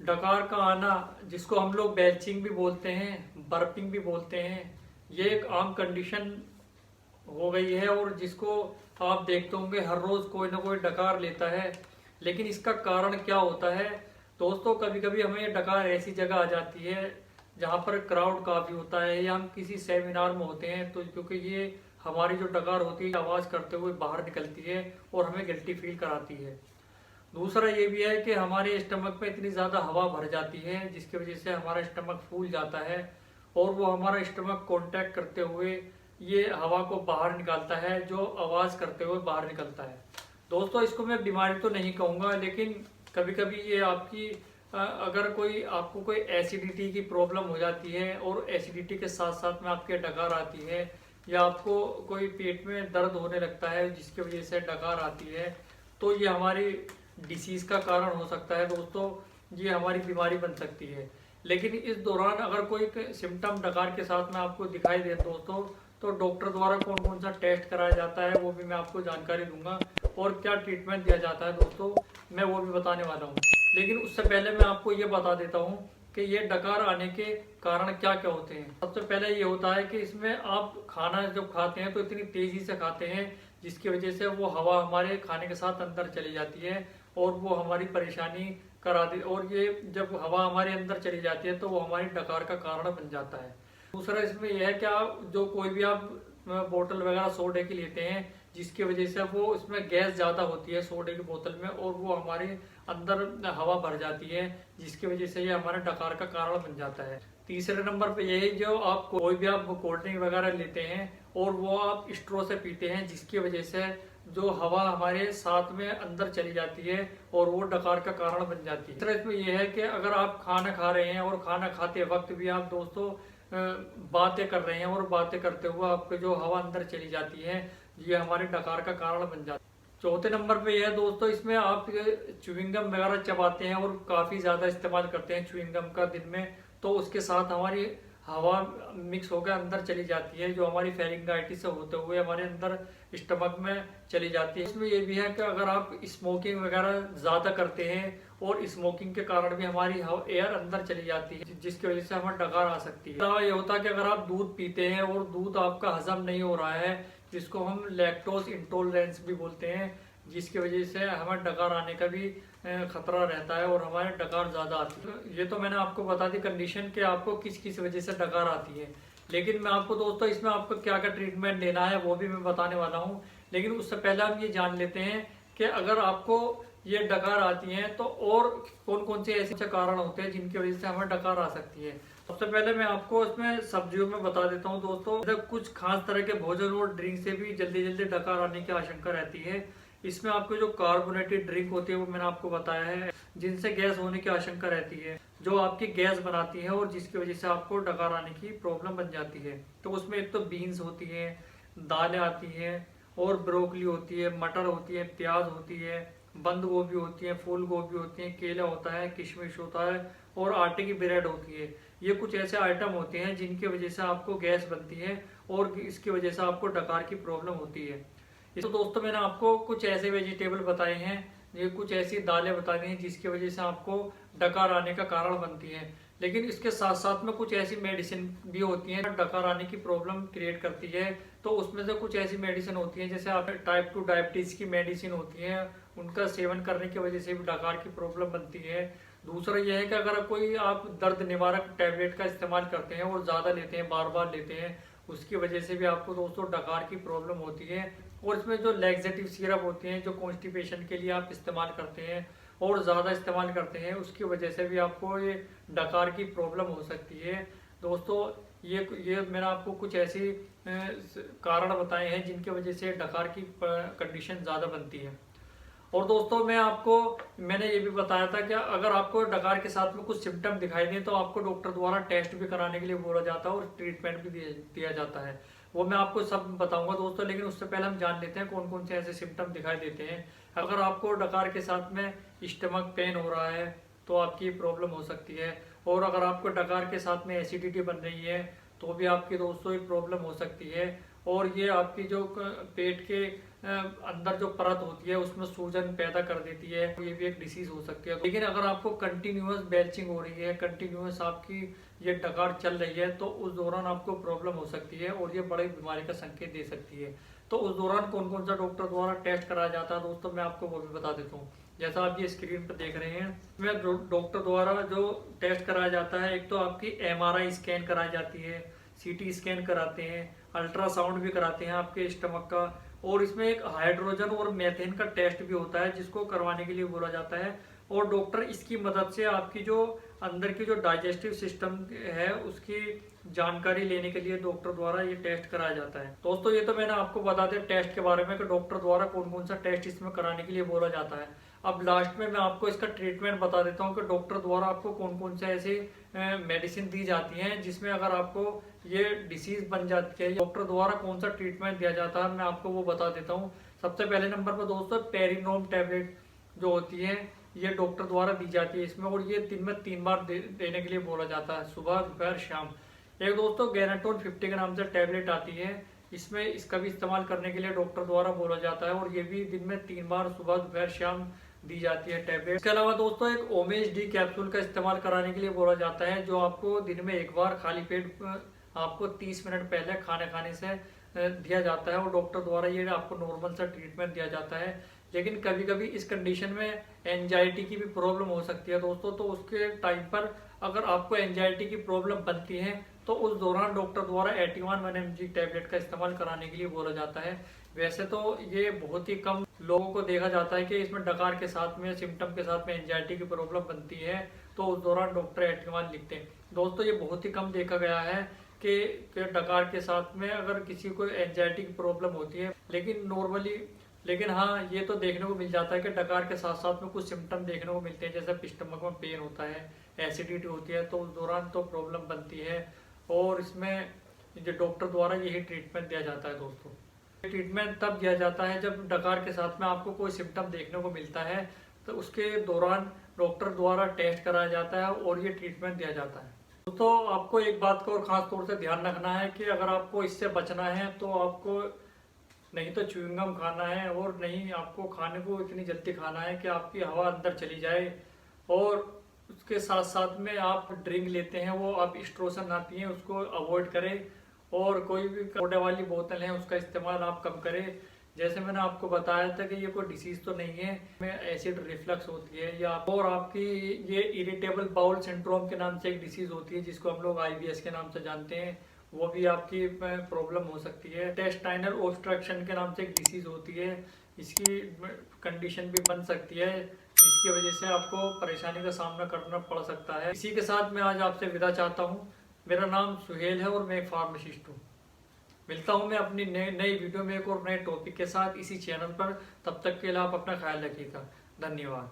डकार का आना, जिसको हम लोग बेल्चिंग भी बोलते हैं, बर्पिंग भी बोलते हैं, ये एक आम कंडीशन हो गई है और जिसको आप देखते होंगे हर रोज़ कोई ना कोई डकार लेता है। लेकिन इसका कारण क्या होता है दोस्तों? कभी कभी हमें ये डकार ऐसी जगह आ जाती है जहाँ पर क्राउड काफ़ी होता है या हम किसी सेमिनार में होते हैं, तो क्योंकि ये हमारी जो डकार होती है आवाज़ करते हुए बाहर निकलती है और हमें गिल्टी फील कराती है। दूसरा ये भी है कि हमारे स्टमक में इतनी ज़्यादा हवा भर जाती है जिसकी वजह से हमारा स्टमक फूल जाता है और वो हमारा स्टमक कांटेक्ट करते हुए ये हवा को बाहर निकालता है, जो आवाज़ करते हुए बाहर निकलता है। दोस्तों, इसको मैं बीमारी तो नहीं कहूँगा, लेकिन कभी कभी ये आपकी अगर कोई आपको कोई एसिडिटी की प्रॉब्लम हो जाती है और एसिडिटी के साथ साथ में आपके डकार आती है या आपको कोई पेट में दर्द होने लगता है जिसकी वजह से डकार आती है, तो ये हमारी डिसीज़ का कारण हो सकता है दोस्तों। ये हमारी बीमारी बन सकती है। लेकिन इस दौरान अगर कोई सिम्टम डकार के साथ में आपको दिखाई दे दोस्तों, तो डॉक्टर द्वारा कौन कौन सा टेस्ट कराया जाता है वो भी मैं आपको जानकारी दूंगा और क्या ट्रीटमेंट दिया जाता है दोस्तों, मैं वो भी बताने वाला हूँ। लेकिन उससे पहले मैं आपको ये बता देता हूँ कि ये डकार आने के कारण क्या क्या होते हैं। सबसे पहले ये होता है कि इसमें आप खाना जब खाते हैं तो इतनी तेज़ी से खाते हैं जिसकी वजह से वो हवा हमारे खाने के साथ अंदर चली जाती है और वो हमारी परेशानी करा दी, और ये जब हवा हमारे अंदर चली जाती है तो वो हमारी डकार का कारण बन जाता है। दूसरा इसमें यह है कि आप जो कोई भी आप बोतल वगैरह सोडे की लेते हैं जिसकी वजह से वो इसमें गैस ज़्यादा होती है सोडे की बोतल में और वो हमारे अंदर हवा भर जाती है जिसकी वजह से ये हमारे डकार का कारण बन जाता है। तीसरे नंबर पे यही, जो आप कोई भी आप कोल्ड ड्रिंक वगैरह लेते हैं और वो आप स्ट्रॉ से पीते हैं जिसकी वजह से जो हवा हमारे साथ में अंदर चली जाती है और वो डकार का कारण बन जाती है। तीसरा इसमें यह है कि अगर आप खाना खा रहे हैं और खाना खाते वक्त भी आप दोस्तों बातें कर रहे हैं और बातें करते हुए आपको जो हवा अंदर चली जाती है, ये हमारे डकार का कारण बन जाती है। चौथे नंबर पे यह है दोस्तों, इसमें आप च्युइंगम वगैरह चबाते हैं और काफ़ी ज़्यादा इस्तेमाल करते हैं च्युइंगम का दिन में, तो उसके साथ हमारी हवा मिक्स होकर अंदर चली जाती है जो हमारी फेरिंगाइटिस से होते हुए हमारे अंदर स्टमक में चली जाती है। इसमें यह भी है कि अगर आप स्मोकिंग वगैरह ज़्यादा करते हैं और स्मोकिंग के कारण भी हमारी एयर अंदर चली जाती है जिसकी वजह से हमें डकार आ सकती है। ये होता है कि अगर आप दूध पीते हैं और दूध आपका हजम नहीं हो रहा है, जिसको हम लैक्टोज इंटॉलरेंस भी बोलते हैं, जिसकी वजह से हमें डकार आने का भी खतरा रहता है और हमारे डकार ज़्यादा आती है। ये तो मैंने आपको बता दी कंडीशन कि आपको किस किस वजह से डकार आती है, लेकिन मैं आपको दोस्तों इसमें आपको क्या क्या ट्रीटमेंट लेना है वो भी मैं बताने वाला हूँ। लेकिन उससे पहले हम ये जान लेते हैं कि अगर आपको ये डकार आती हैं तो और कौन कौन से ऐसे कारण होते हैं जिनकी वजह से हमें डकार आ सकती है। सबसे पहले मैं आपको इसमें सब्जियों में बता देता हूँ दोस्तों, कुछ खास तरह के भोजन और ड्रिंक से भी जल्दी जल्दी डकार आने की आशंका रहती है। इसमें आपको जो कार्बोनेटेड ड्रिंक होती है वो मैंने आपको बताया है, जिनसे गैस होने की आशंका रहती है, जो आपकी गैस बनाती है और जिसकी वजह से आपको डकार आने की प्रॉब्लम बन जाती है। तो उसमें एक तो बीन्स होती है, दालें आती हैं और ब्रोकली होती है, मटर होती है, प्याज होती है, बंद गोभी होती है, फूल गोभी होती है, केला होता है, किशमिश होता है और आटे की ब्रेड होती है। ये कुछ ऐसे आइटम होते हैं जिनकी वजह से आपको गैस बनती है और इसकी वजह से आपको डकार की प्रॉब्लम होती है। तो दोस्तों मैंने आपको कुछ ऐसे वेजिटेबल बताए हैं, ये कुछ ऐसी दालें बता दी हैं जिसकी वजह से आपको डकार आने का कारण बनती हैं। लेकिन इसके साथ साथ में कुछ ऐसी मेडिसिन भी होती हैं डकार आने की प्रॉब्लम क्रिएट करती है। तो उसमें से कुछ ऐसी मेडिसिन होती हैं जैसे आप टाइप 2 डायबिटीज़ की मेडिसिन होती है, उनका सेवन करने की वजह से भी डकार की प्रॉब्लम बनती है। दूसरा यह है कि अगर कोई आप दर्द निवारक टैबलेट का इस्तेमाल करते हैं और ज़्यादा लेते हैं, बार बार लेते हैं, उसकी वजह से भी आपको दोस्तों डकार की प्रॉब्लम होती है। और इसमें जो लैक्सेटिव सिरप होते हैं जो कॉन्स्टिपेशन के लिए आप इस्तेमाल करते हैं और ज़्यादा इस्तेमाल करते हैं, उसकी वजह से भी आपको ये डकार की प्रॉब्लम हो सकती है। दोस्तों ये मैंने आपको कुछ ऐसे कारण बताए हैं जिनकी वजह से डकार की कंडीशन ज़्यादा बनती है। और दोस्तों मैंने ये भी बताया था कि अगर आपको डकार के साथ में कुछ सिम्टम दिखाई दें तो आपको डॉक्टर द्वारा टेस्ट भी कराने के लिए बोला जाता है और ट्रीटमेंट भी दिया जाता है। वो मैं आपको सब बताऊंगा दोस्तों, लेकिन उससे पहले हम जान लेते हैं कौन कौन से ऐसे सिम्टम दिखाई देते हैं। अगर आपको डकार के साथ में स्टमक पेन हो रहा है तो आपकी प्रॉब्लम हो सकती है, और अगर आपको डकार के साथ में एसिडिटी बन रही है तो भी आपकी दोस्तों ये प्रॉब्लम हो सकती है। और ये आपकी जो पेट के अंदर जो परत होती है उसमें सूजन पैदा कर देती है, ये भी एक डिसीज हो सकती है। लेकिन अगर आपको कंटिन्यूअस बेल्चिंग हो रही है, कंटिन्यूअस आपकी ये डकार चल रही है, तो उस दौरान आपको प्रॉब्लम हो सकती है और ये बड़ी बीमारी का संकेत दे सकती है। तो उस दौरान कौन कौन सा डॉक्टर द्वारा टेस्ट कराया जाता है दोस्तों, मैं आपको वो भी बता देता हूँ। जैसा आप ये स्क्रीन पर देख रहे हैं, इसमें डॉक्टर द्वारा जो टेस्ट कराया जाता है, एक तो आपकी MRI स्कैन कराई जाती है, CT स्कैन कराते हैं, अल्ट्रासाउंड भी कराते हैं आपके स्टमक का, और इसमें एक हाइड्रोजन और मेथेन का टेस्ट भी होता है जिसको करवाने के लिए बोला जाता है। और डॉक्टर इसकी मदद से आपकी जो अंदर की जो डाइजेस्टिव सिस्टम है उसकी जानकारी लेने के लिए डॉक्टर द्वारा ये टेस्ट कराया जाता है। दोस्तों, ये तो मैंने आपको बता दिया टेस्ट के बारे में कि डॉक्टर द्वारा कौन कौन सा टेस्ट इसमें कराने के लिए बोला जाता है। अब लास्ट में मैं आपको इसका ट्रीटमेंट बता देता हूँ कि डॉक्टर द्वारा आपको कौन कौन से ऐसे मेडिसिन दी जाती हैं जिसमें अगर आपको ये डिसीज बन जाती है, डॉक्टर द्वारा कौन सा ट्रीटमेंट दिया जाता है, मैं आपको वो बता देता हूँ। सबसे पहले नंबर पर दोस्तों पेरिनोम टैबलेट जो होती है ये डॉक्टर द्वारा दी जाती है इसमें, और ये दिन में 3 बार देने के लिए बोला जाता है, सुबह दोपहर शाम। एक दोस्तों गैनाटोन 50 के नाम से टैबलेट आती है, इसमें इसका भी इस्तेमाल करने के लिए डॉक्टर द्वारा बोला जाता है, और ये भी दिन में 3 बार सुबह दोपहर शाम दी जाती है टैबलेट। इसके अलावा दोस्तों एक ओमेज डी कैप्सूल का इस्तेमाल कराने के लिए बोला जाता है, जो आपको दिन में 1 बार खाली पेट आपको 30 मिनट पहले खाने खाने से दिया जाता है, और डॉक्टर द्वारा ये आपको नॉर्मल सा ट्रीटमेंट दिया जाता है। लेकिन कभी कभी इस कंडीशन में एंजाइटी की भी प्रॉब्लम हो सकती है दोस्तों, तो उसके टाइम पर अगर आपको एंजाइटी की प्रॉब्लम बनती है तो उस दौरान डॉक्टर द्वारा 81 1mg टैबलेट का इस्तेमाल कराने के लिए बोला जाता है। वैसे तो ये बहुत ही कम लोगों को देखा जाता है कि इसमें डकार के साथ में सिम्टम के साथ में एंजाइटी की प्रॉब्लम बनती है, तो उस दौरान डॉक्टर 81 लिखते हैं। दोस्तों, ये बहुत ही कम देखा गया है कि डकार के साथ में अगर किसी को एंजाइटी की प्रॉब्लम होती है, लेकिन हाँ, ये तो देखने को मिल जाता है कि डकार के साथ साथ में कुछ सिम्टम देखने को मिलते हैं, जैसे स्टमक में पेन होता है, एसिडिटी होती है, तो उस दौरान तो प्रॉब्लम बनती है, और इसमें जो डॉक्टर द्वारा यही ट्रीटमेंट दिया जाता है दोस्तों। ट्रीटमेंट तब दिया जाता है जब डकार के साथ में आपको कोई सिम्टम देखने को मिलता है, तो उसके दौरान डॉक्टर द्वारा टेस्ट कराया जाता है और ये ट्रीटमेंट दिया जाता है। तो आपको एक बात का और ख़ास तौर से ध्यान रखना है कि अगर आपको इससे बचना है तो आपको नहीं तो च्युइंगम खाना है, और नहीं आपको खाने को इतनी जल्दी खाना है कि आपकी हवा अंदर चली जाए, और उसके साथ साथ में आप ड्रिंक लेते हैं वो आप स्ट्रॉ से ना पिएं, उसको अवॉइड करें, और कोई भी सोडा वाली बोतल है उसका इस्तेमाल आप कम करें। जैसे मैंने आपको बताया था कि ये कोई डिसीज तो नहीं है, में एसिड रिफ्लक्स होती है या और आपकी ये इरिटेबल बाउल सिंड्रोम के नाम से एक डिसीज होती है जिसको हम लोग IBS के नाम से जानते हैं, वो भी आपकी प्रॉब्लम हो सकती है। इंटेस्टाइनल ऑब्स्ट्रक्शन के नाम से एक डिसीज होती है, इसकी कंडीशन भी बन सकती है, जिसकी वजह से आपको परेशानी का सामना करना पड़ सकता है। इसी के साथ मैं आज आपसे विदा चाहता हूँ। मेरा नाम सुहेल है और मैं एक फार्मासिस्ट हूँ। मिलता हूँ मैं अपनी नई वीडियो में एक और नए टॉपिक के साथ इसी चैनल पर। तब तक के लिए आप अपना ख्याल रखिएगा। धन्यवाद।